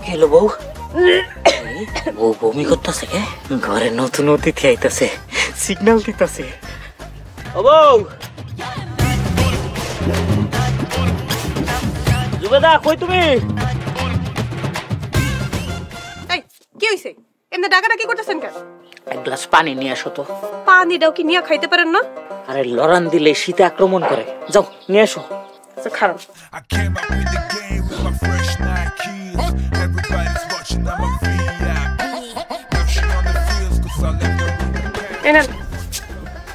কেলো বউ বউ বমি করতেছে কে ঘরে নতুন অতিথি আইতাছে সিগন্যাল দিতেছে ও বউ জুবেদা কই তুমি এই কি হইছে এমনি ডাকাডাকি করতেছেন কেন এক গ্লাস পানি নিয়ে আসো তো পানিটাও কি নিয়ে খাইতে পারেন না আরে লড়ান দিলে শীতে আক্রমণ করে যাও নিয়ে আসো আচ্ছা খারাপ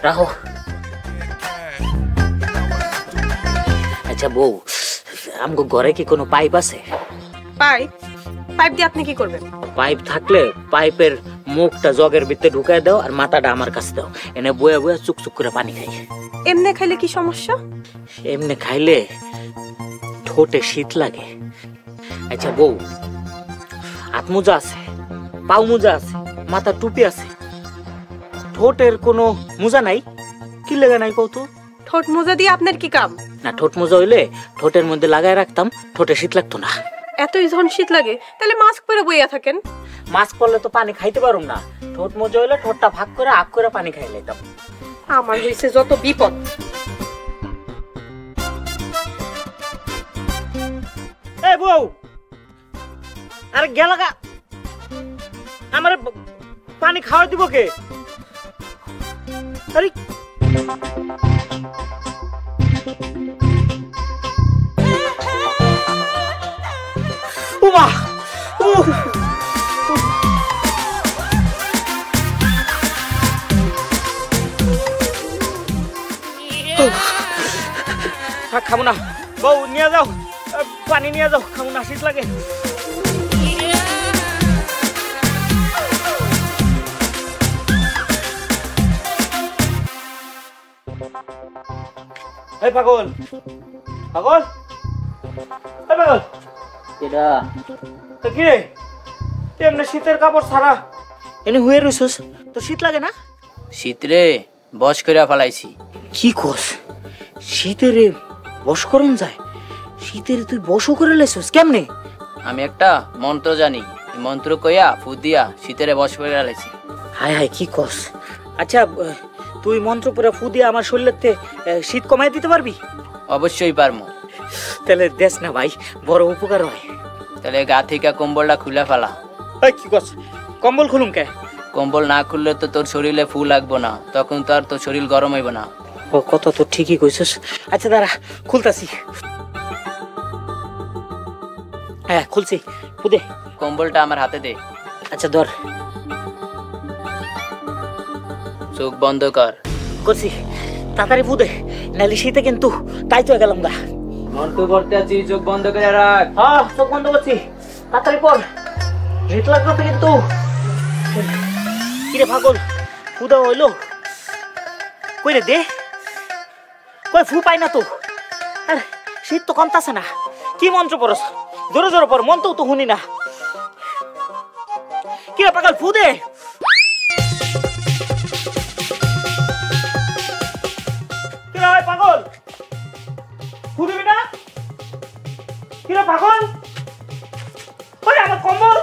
রাখো আচ্ছা বউ আমগো ঘরে কি কোনো পাইপ আছে পাইপ পাইপ দিয়ে আপনি কি করবেন পাইপ থাকলে পাইপের মুখটা জগের ভিতরে ঢুকাই দাও আর মাথাটা আমার কাছে দাও এনে বয়ে বয়ে চুকচুক করে পানি খাই এমনি খাইলে কি সমস্যা এমনি খাইলে ঠোঁটে শীত লাগে আচ্ছা বউ হাত মোজা আছে পাও মোজা আছে মাথা টুপি আছে ঠোঁটের কোনো মোজা নাই কি লেগে নাই কত ঠোঁট মোজা দিয়ে আপনার কি কাম না ঠোঁট মোজা হইলে ঠোঁটের মধ্যে লাগায় রাখতাম ঠোঁটে শীত লাগতো না এতই যখন শীত লাগে তাহলে মাস্ক পরে বইয়া থাকেন মাস্ক পরলে তো পানি খাইতে পারুম না ঠোঁট মোজা হইলে ঠোঁটটা ভাগ করে আগ করে পানি খাই লাইতাম আমার হইছে যত বিপদ এই বউ আরে গেলাগা আমারে পানি খাওয়া দিব কে আরে উমা খাবো না বউ নিয়ে যাও পানি নিয়ে যাও খাবো না শীত লাগে এই পাগল পাগল এই পাগল কেডা তো কি রে এমনি শীতের কাপড় ছাড়া এনে হুয়ে রইছস তো শীত লাগে না শীত রে বস করে ফেলাইছি কি কস শীতের বশ করন যায় শীতের তুই বশ করে লাইছস কেমনে আমি একটা মন্ত্র জানি এই মন্ত্র কইয়া ফু দিয়া শীতের বস করে ফেলাইছি হায় হায় কি কস আচ্ছা তুই মন্ত্র পড়ে ফু দিয়ে আমার শরীরেতে শীত কমাই দিতে পারবি অবশ্যই পারমু তাহলে দেশ না ভাই বড় উপকার হয় তাহলে গা থেকে কম্বলটা খুলে ফেলা এই কি কস কম্বল খুলুম কে কম্বল না খুললে তো তোর শরীরে ফু লাগবো না তখন তো আর তোর শরীর গরম হইব না ও কথা তো ঠিকই কইছস আচ্ছা দাঁড়া খুলতাছি হ্যাঁ খুলছি খুদে কম্বলটা আমার হাতে দে আচ্ছা ধর চোখ বন্ধ কর করছি তাড়াতাড়ি ফুদে নালি শীতে কিন্তু তাই তো গেলাম গা মন্ত্র পড়তে আছি চোখ বন্ধ করে রাখ হ্যাঁ চোখ বন্ধ করছি তাড়াতাড়ি পর শীত লাগলো তো কিন্তু কিরে পাগল ফুদা হইলো কই রে দে কই ফু পাই না তো আর শীত তো কমতাছে না কি মন্ত্র পড়স জোরে জোরে পড় মন্ত্র তো শুনি না কিরে পাগল ফু দে কিরে ভাই পাগল ফু দিবি না কিরে পাগল ওই আমার কম্বল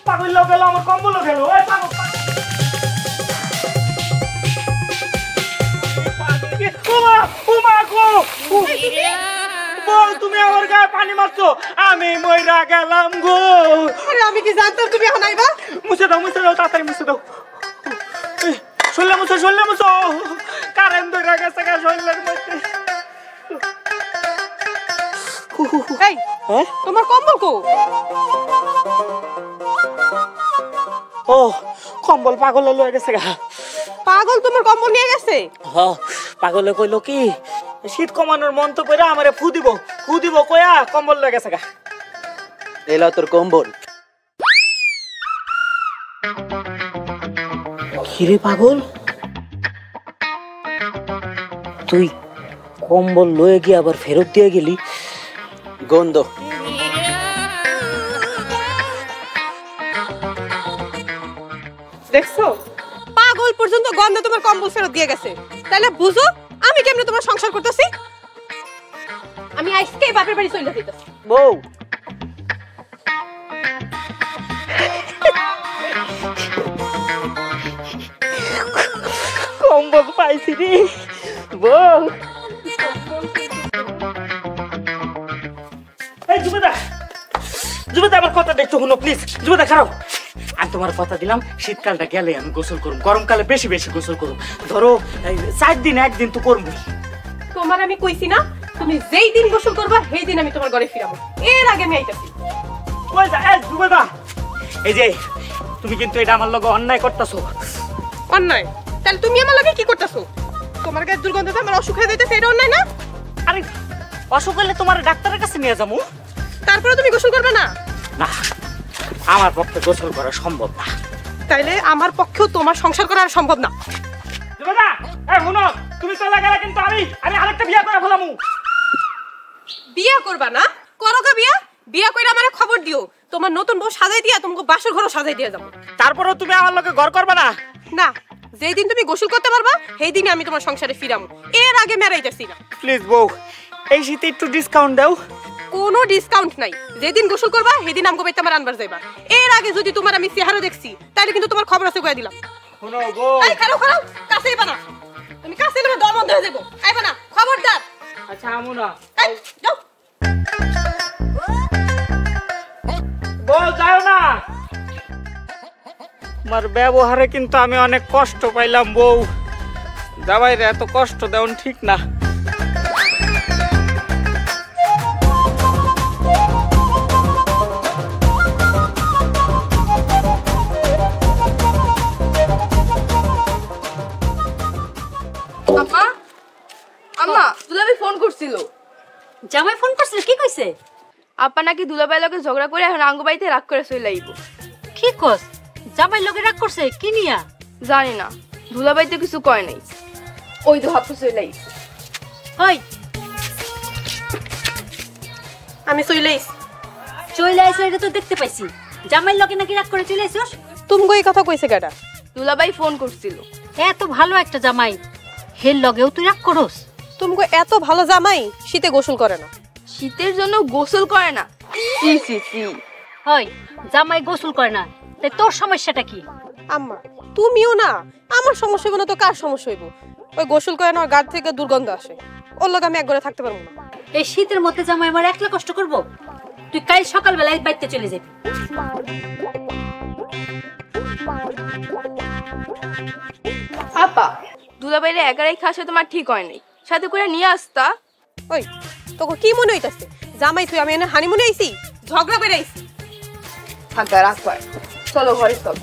পাগল লোক গেল আমার কম্বল গেল ওই পাগল তুমি আমার গায়ে পানি মারছো আমি মইরা গেলাম গো আমি কি জানতাম তুমি হানাইবা মুছে দাও তাড়াতাড়ি মুছে দাও শুনলে মুছো কারেন্ট ধরে গেছে গা শরীরের মধ্যে এই তোমার কম্বল কো ও কম্বল পাগলে লয়ে গেছে গা পাগল তোমার কম্বল নিয়ে গেছে পাগলে কইলো কি শীত কমানোর মন্ত্র কইরা আমারে ফু দিব কইয়া কম্বল লয়ে গেছে গা এলা তোর কম্বল কিরে পাগল তুই কম্বল লয়ে গিয়ে আবার ফেরত দিয়ে গেলি গন্ধ দেখছো পাগল পর্যন্ত গন্ধ তোমার কম্বল ফেরত দিয়ে গেছে তাহলে বুঝো আমি কেমনে তোমার সংসার করতেছি আমি আজকে বাপের বাড়ি চলে যেতেছি বউ বলছি রে বউ। এই জুবেদা, জুবেদা আমার কথাটা একটু শুনো প্লিজ। জুবেদা খারাপ, আমি তোমার কথা দিলাম শীতকালটা গেলে আমি গোসল করুম, গরমকালে বেশি বেশি গোসল করুম। ধরো 4 দিন একদিন তো করবো। তোমার আমি কইছি না তুমি যেই দিন গোসল করবা সেই দিন আমি তোমার ঘরে ফিরাবো, এর আগে আমি আইতাছি। কই যা এই জুবেদা, এই যে তুমি কিন্তু এটা আমার লগে অন্যায় করতেছো। অন্যায়? তাহলে তুমি আমার লগে কি করতেছো? তোমার গায়ে দুর্গন্ধতে আমার অসুখ হয়ে যাইতেছে, এটা অন্যায় না? আরে অসুখ হলে তোমার ডাক্তারের কাছে নিয়ে যাবো। তারপরে তুমি গোসল করবে না? না, আমার পক্ষে গোসল করা সম্ভব না। তাইলে আমার পক্ষেও তোমার সংসার করা আর সম্ভব না। জুবেদা, এই শুনো, তুমি চলে গেলে কিন্তু আমি আরেকটা বিয়ে করে ফেলামু। বিয়া করবা না? করো গা বিয়া। বিয়া কইরা আমারে খবর দিও, তোমার নতুন বউ সাজাই দিয়া তোমাকে বাসর ঘরও সাজাই দিয়া যাবো। তারপরেও তুমি আমার লগে ঘর করবে না? না, যেই দিন তুমি গোসল করতে পারবা সেই দিনে আমি তোমার সংসারে ফিরামু, এর আগে মেরাইতেছি না। প্লিজ বউ, এই শীতে একটু ডিসকাউন্ট দাও। কোনো ডিসকাউন্ট নাই, যেদিন গোসল করবা সেদিন আমগো বাইতে আমার আনবার যাইবা। এর আগে যদি তোমার আমি চেহারা দেখছি তাহলে কিন্তু তোমার খবর আছে কইয়া দিলাম। শুনো বউ। এই খারাপ খারাপ, কাছে আইবা না। তুমি কাছে এলে দম বন্ধ হয়ে যাবো, আইবা না, খবরদার। আচ্ছা আমু না। এই যাও। বউ যাও না। তোমার ব্যবহারে কিন্তু আমি অনেক কষ্ট পাইলাম বউ। জামাইরে এত কষ্ট দেওয়া ঠিক না। আম্মা, আম্মা, দুলাভাই ফোন করছিল। জামাই ফোন করছিল, কি কইছে? আপা নাকি দুলাভাই লগে ঝগড়া করে এখন আঙ্গু বাড়িতে রাগ করে চলে আইব। কি কস? জামাই লগে রাগ করছে কি নিয়া? জানি না, দুলাভাই তো কিছু কয় নাই। ওই তো হাফু চলে আইছে। ওই আমি চইলেইস। চলে আইছে, এটা তো দেখতে পাইছি। জামাই লগে নাকি রাগ করে চলে আইছস? তুমি এই কথা কইছে কেডা? দুলাভাই ফোন করছিল। এত ভালো একটা জামাই, হের লগেও তুই রাগ করস? তুমি এত ভালো জামাই শীতে গোসল করে না? শীতের জন্য গোসল করে না? সি সি সি। ওই জামাই গোসল করে না, তাই তোর সমস্যাটা কি? আম্মা তুমিও না, আমার সমস্যা হইব না তো কার সমস্যা হইব? ওই গোসল করে না, ওর গা থেকে দুর্গন্ধ আসে, ওর লগে আমি এক ঘরে থাকতে পারবো না। এই শীতের মধ্যে জামাই আমার একলা কষ্ট করব? তুই কাল সকালবেলায় বাইতে চলে যাবি। আপা, দুলাভাইরে একারাই খাসে তোমার ঠিক হয় নাই, সাথে করে নিয়ে আসতা। ওই তোকে কি মনে হইতাছে জামাই তুই আমি এনে হানিমুনে আইছি? ঝগড়া বেড়াইছি। থাকা রাখ, চলো ঘরে চল।